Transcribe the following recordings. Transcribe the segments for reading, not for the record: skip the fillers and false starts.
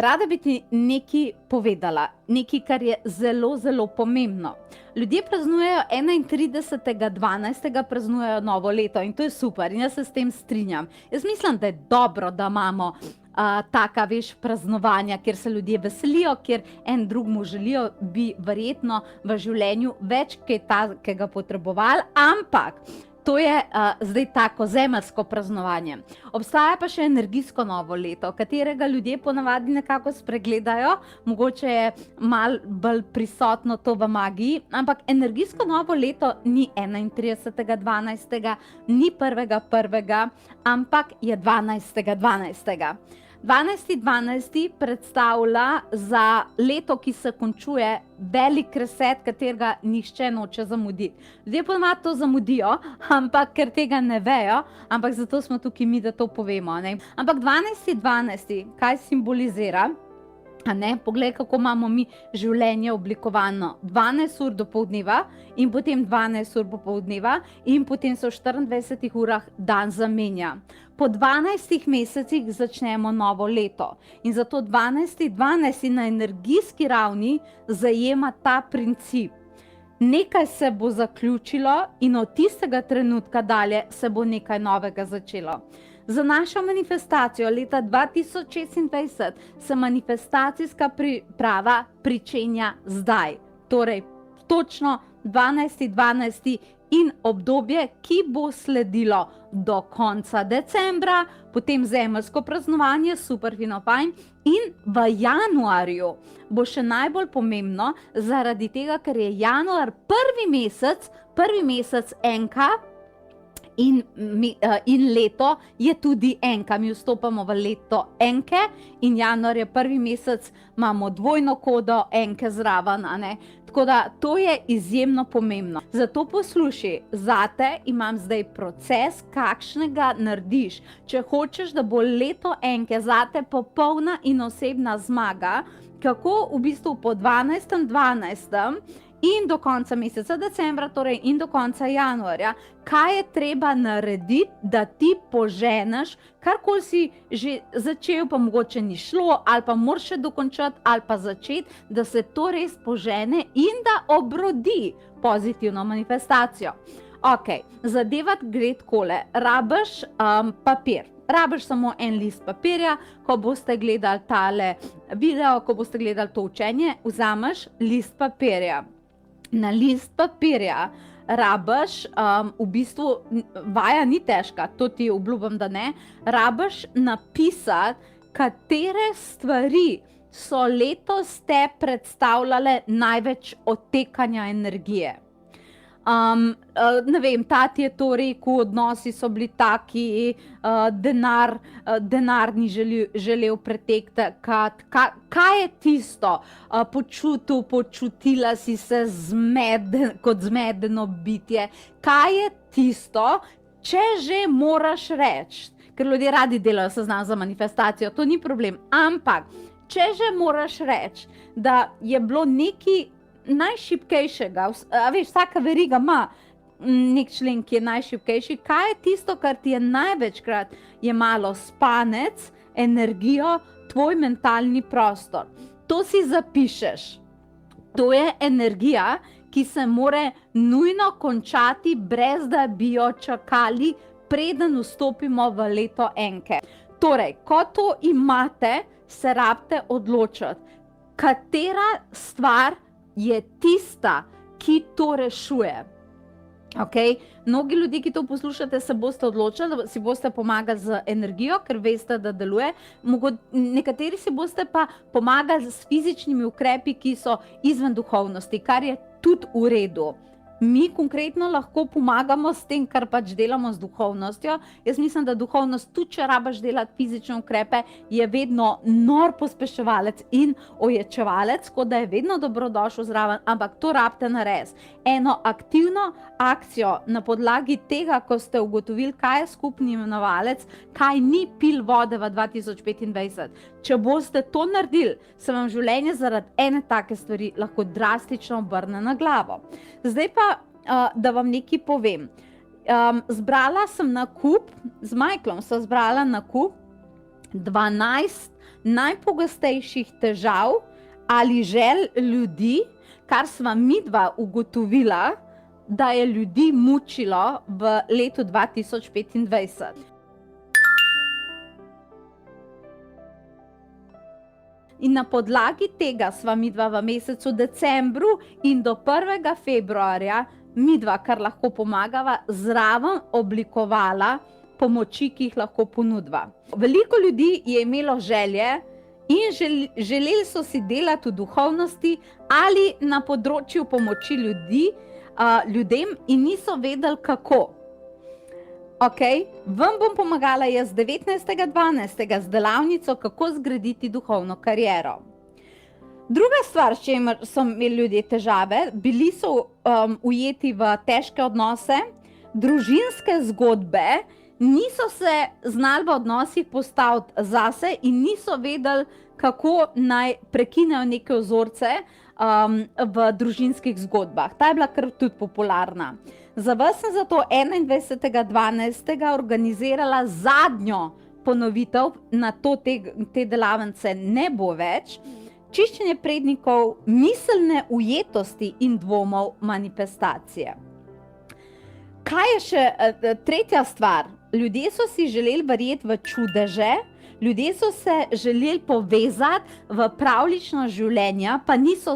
rada bi ti nekaj povedala, nekaj, kar je zelo, zelo pomembno. Ljudje praznujejo 31.12. praznujejo novo leto in to je super in jaz se s tem strinjam. Jaz mislim, da je dobro, da imamo taka, praznovanja, kjer se ljudje veselijo, kjer en drugmu želijo, bi verjetno v življenju več kaj takega potrebovali, ampak to je zdaj tako zemeljsko praznovanje. Obstaja pa še energijsko novo leto, katerega ljudje ponavadi nekako spregledajo, mogoče je malo bolj prisotno to v magiji, ampak energijsko novo leto ni 31.12., ni 1.1., ampak je 12.12. 12.12. predstavlja za leto, ki se končuje, velik reset, katerega nihče noče zamuditi. Ljudje ponavadi to zamudijo, ampak ker tega ne vejo, ampak zato smo tukaj mi, da to povemo, ne? Ampak 12.12. kaj simbolizira? Poglej, kako imamo mi življenje oblikovano. 12 ur dopoldneva in potem 12 ur popoldneva in potem se v 24 urah dan zamenja. Po 12 mesecih začnemo novo leto in zato 12.12. na energijski ravni zajema ta princip. Nekaj se bo zaključilo in od tistega trenutka dalje se bo nekaj novega začelo. Za našo manifestacijo leta 2026 se manifestacijska priprava pričenja zdaj. Torej, točno 12.12. in obdobje, ki bo sledilo do konca decembra, potem zemeljsko praznovanje, super fino fajn, in v januarju bo še najbolj pomembno, zaradi tega, ker je januar prvi mesec enka, in leto je tudi enka. Mi vstopamo v leto enke in januar je prvi mesec, imamo dvojno kodo enke zraven, Tako da to je izjemno pomembno. Zato poslušaj, zate imam zdaj proces, kakšnega narediš. Če hočeš, da bo leto enke zate popolna in osebna zmaga, kako v bistvu po 12.12. in do konca meseca decembra, torej in do konca januarja, kaj je treba narediti, da ti poženeš, karkoli si že začel, pa mogoče ni šlo, ali pa moraš še dokončati, ali pa začeti, da se to res požene in da obrodi pozitivno manifestacijo. Ok, zadevat gre takole, rabiš papir. Rabiš samo en list papirja, ko boste gledali tale video, ko boste gledali to učenje, vzameš list papirja. Na list papirja rabiš, v bistvu vaja ni težka, to ti obljubim, da ne, rabiš napisati, katere stvari so letos te predstavljale največ odtekanja energije. Ne vem, tati je to rekel, odnosi so bili taki, denar ni želel pretekati. Kaj je tisto? Počutila si se kot zmedeno bitje. Kaj je tisto, če že moraš reči? Ker ljudje radi delajo seznam za manifestacijo, to ni problem. Ampak, če že moraš reči, da je bilo nekaj najšibkejšega, vsaka veriga ima nek člen, ki je najšibkejši, kaj je tisto, kar ti je največkrat jemalo spanec, energijo, tvoj mentalni prostor. To si zapišeš. To je energija, ki se more nujno končati, brez da bi jo čakali, preden vstopimo v leto enke. Torej, ko to imate, se rabite odločiti, katera stvar je tista, ki to rešuje. Mnogi ljudi, ki to poslušate, se boste odločili, da si boste pomagali z energijo, ker veste, da deluje. Nekateri si boste pa pomagali s fizičnimi ukrepi, ki so izven duhovnosti, kar je tudi v redu. Mi konkretno lahko pomagamo s tem, kar pač delamo z duhovnostjo. Jaz mislim, da duhovnost, tudi če rabiš delati fizične ukrepe, je vedno nor pospeševalec in oječevalec, tako da je vedno dobrodošel zraven, ampak to rabite narediti. Eno aktivno akcijo na podlagi tega, ko ste ugotovili, kaj je skupni imenovalec, kaj ni pil vode v 2025. Če boste to naredili, se vam življenje zaradi ene take stvari lahko drastično obrne na glavo. Zdaj pa, da vam nekaj povem. Zbrala sem nakup, z Michaelom sem zbrala nakup 12 najpogostejših težav ali želj ljudi, kar sva midva ugotovila, da je ljudi mučilo v letu 2025. In na podlagi tega sva midva v mesecu decembru in do 1. februarja midva, kar lahko pomagava, zraven oblikovala pomoči, ki jih lahko ponudva. Veliko ljudi je imelo želje in želeli so si delati v duhovnosti ali na področju pomoči ljudem in niso vedeli, kako. Vam bom pomagala jaz 19.12. z delavnico, kako zgraditi duhovno kariero. Druga stvar, s čimer so imeli ljudje težave, bili so ujeti v težke odnose, družinske zgodbe, niso se znali v odnosih postaviti zase in niso vedeli, kako naj prekinejo neke vzorce v družinskih zgodbah. Ta je bila kar tudi popularna. Za vas sem zato 21.12. organizirala zadnjo ponovitev, na to te delavnice ne bo več, čiščenje prednikov, miselne ujetosti in dvomov manifestacije. Kaj je še tretja stvar? Ljudje so si želeli verjeti v čudeže, ljudje so se želeli povezati v pravljično življenje, pa niso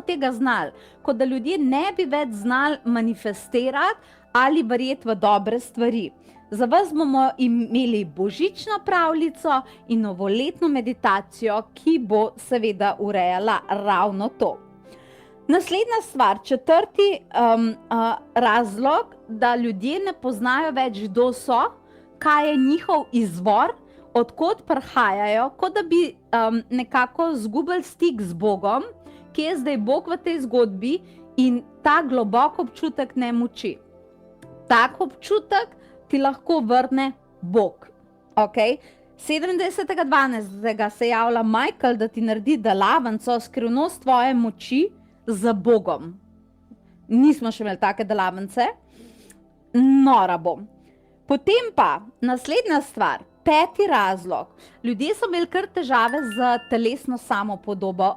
tega znali, kot da ljudje ne bi več znali manifestirati ali verjeti v dobre stvari. Za vas bomo imeli božično pravljico in novoletno meditacijo, ki bo seveda urejala ravno to. Naslednja stvar, četrti razlog, da ljudje ne poznajo več, kdo so, kaj je njihov izvor, od kod prihajajo, kot da bi nekako izgubili stik z Bogom, ki je zdaj Bog v tej zgodbi in ta globok občutek ne muči. Tak občutek ti lahko vrne Bog. 27.12. se javlja Michael, da ti naredi delavnico Skrivnost tvoje moči z Bogom. Nismo še imeli take delavnice. Nora bom. Potem pa naslednja stvar, 5. razlog. Ljudje so imeli kar težave z telesno samopodobo.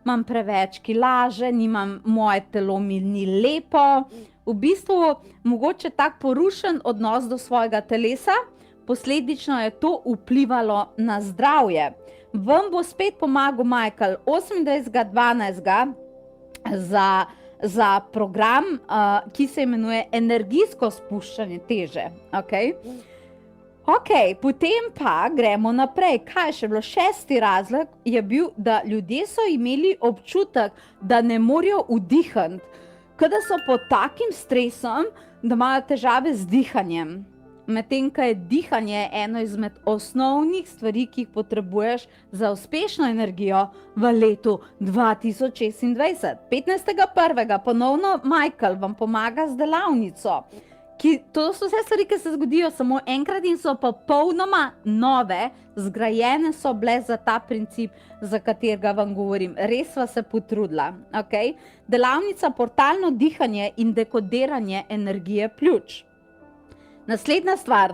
Imam preveč kilaže, moje telo mi ni lepo. V bistvu mogoče tak porušen odnos do svojega telesa, posledično je to vplivalo na zdravje. Vam bo spet pomagal Michael 28.12. za program, ki se imenuje energijsko spuščanje teže. Potem pa gremo naprej. Kaj je še bilo? 6. razlog je bil, da ljudje so imeli občutek, da ne morejo vdihniti, da so pod takim stresom, da imajo težave z dihanjem. Medtem ko je dihanje eno izmed osnovnih stvari, ki jih potrebuješ za uspešno energijo v letu 2026. 15.1. ponovno Michael vam pomaga z delavnico. To so vse stvari, ki se zgodijo samo enkrat in so popolnoma nove, zgrajene so bile za ta princip, za katerega vam govorim. Res sva se potrudila. Delavnica portalno dihanje in dekodiranje energije pljuč. Naslednja stvar,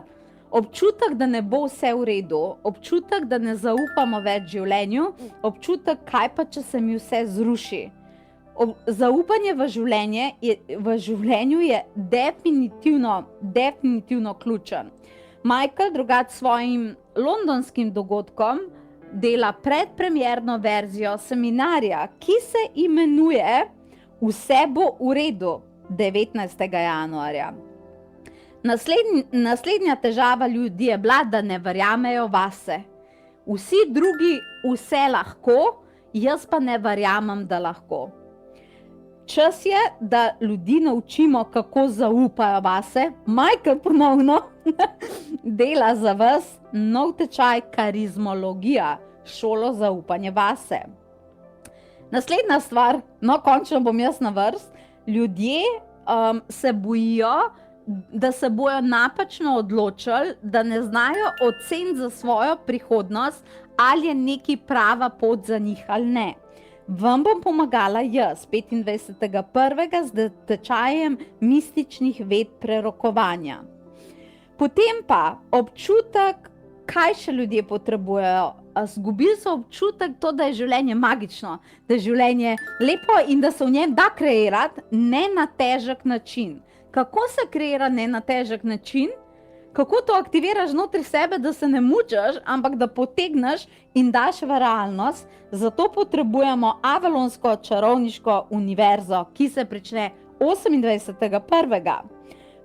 občutek, da ne bo vse v redu, občutek, da ne zaupamo več življenju, občutek, kaj pa, če se mi vse zruši. Zaupanje v življenju je definitivno ključen. Michael drugače svojim londonskim dogodkom dela predpremierno verzijo seminarja, ki se imenuje Vse bo v redu 19. januarja. Naslednja težava ljudi je bila, da ne verjamejo vase. Vsi drugi vse lahko, jaz pa ne verjamem, da lahko. Čas je, da ljudi naučimo, kako zaupajo vase. Michael ponovno dela za vas nov tečaj karizmologija, šolo zaupanje vase. Naslednja stvar, končno bom jaz na vrst, ljudje se bojijo, da se bojo napačno odločili, da ne znajo oceniti za svojo prihodnost, ali je nekaj prava pot za njih ali ne. Vam bom pomagala jaz 25.1. z tečajem mističnih ved prerokovanja. Potem pa občutek, kaj še ljudje potrebujejo? Zgubili so občutek to, da je življenje magično, da je življenje lepo in da se v njem da kreirati ne na težek način. Kako se kreira ne na težek način? Kako to aktiviraš znotraj sebe, da se ne mučaš, ampak da potegneš in daš v realnost? Zato potrebujemo avalonsko čarovniško univerzo, ki se prične 28.1.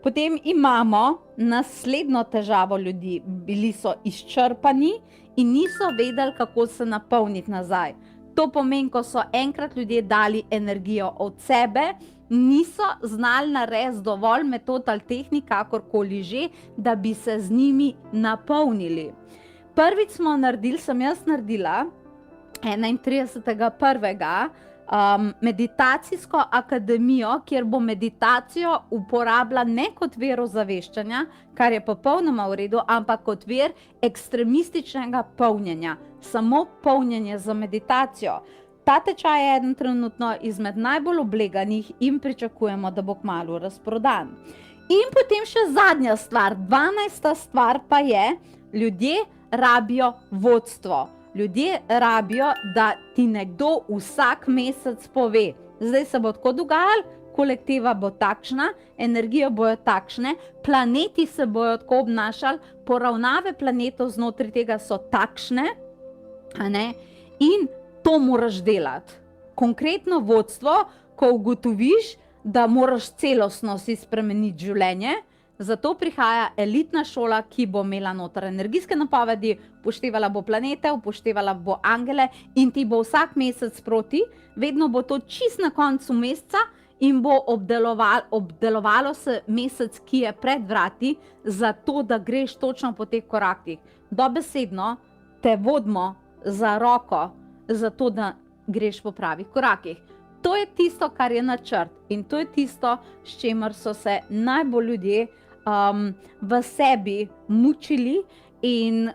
Potem imamo naslednjo težavo ljudi. Bili so izčrpani in niso vedeli, kako se napolniti nazaj. To pomeni, ko so enkrat ljudje dali energijo od sebe, niso znali narediti dovolj metod ali tehnik, kakorkoli že, da bi se z njimi napolnili. Prvič smo naredili, sem jaz naredila 31.1. Meditacijsko akademijo, kjer bo meditacijo uporabila ne kot vir ozaveščanja, kar je popolnoma v redu, ampak kot vir ekstremističnega polnjenja. Samo polnjenje za meditacijo. Ta tečaj je eden trenutno izmed najbolj obleganih in pričakujemo, da bo kmalu razprodan. In potem še zadnja stvar, 12. stvar pa je, ljudje rabijo vodstvo. Ljudje rabijo, da ti nekdo vsak mesec pove, zdaj se bo tako dogajalo, kolektiva bo takšna, energije bojo takšne, planeti se bojo tako obnašali, poravnave planetov znotraj tega so takšne, in to moraš delati. Konkretno vodstvo, ko ugotoviš, da moraš celostno si spremeniti življenje, zato prihaja elitna šola, ki bo imela noter energijske napovedi, upoštevala bo planete, upoštevala bo angele in ti bo vsak mesec proti, vedno bo to čist na koncu meseca in bo obdelovalo se mesec, ki je pred vrati, zato da greš točno po teh korakih. Dobesedno te vodimo za roko, zato da greš po pravih korakih. To je tisto, kar je načrt in to je tisto, s čimer so se najbolj ljudje v sebi mučili in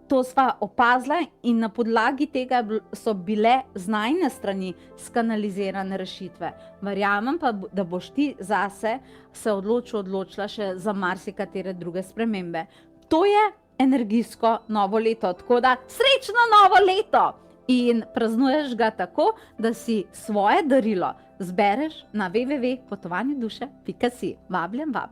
to sva opazila in na podlagi tega so bile z najine strani skanalizirane rešitve. Verjamem pa, da boš ti zase se odločila še za marsikatere druge spremembe. To je energijsko novo leto, tako da srečno novo leto! In praznuješ ga tako, da si svoje darilo zbereš na www.potovanjeduše.si. Vabljena.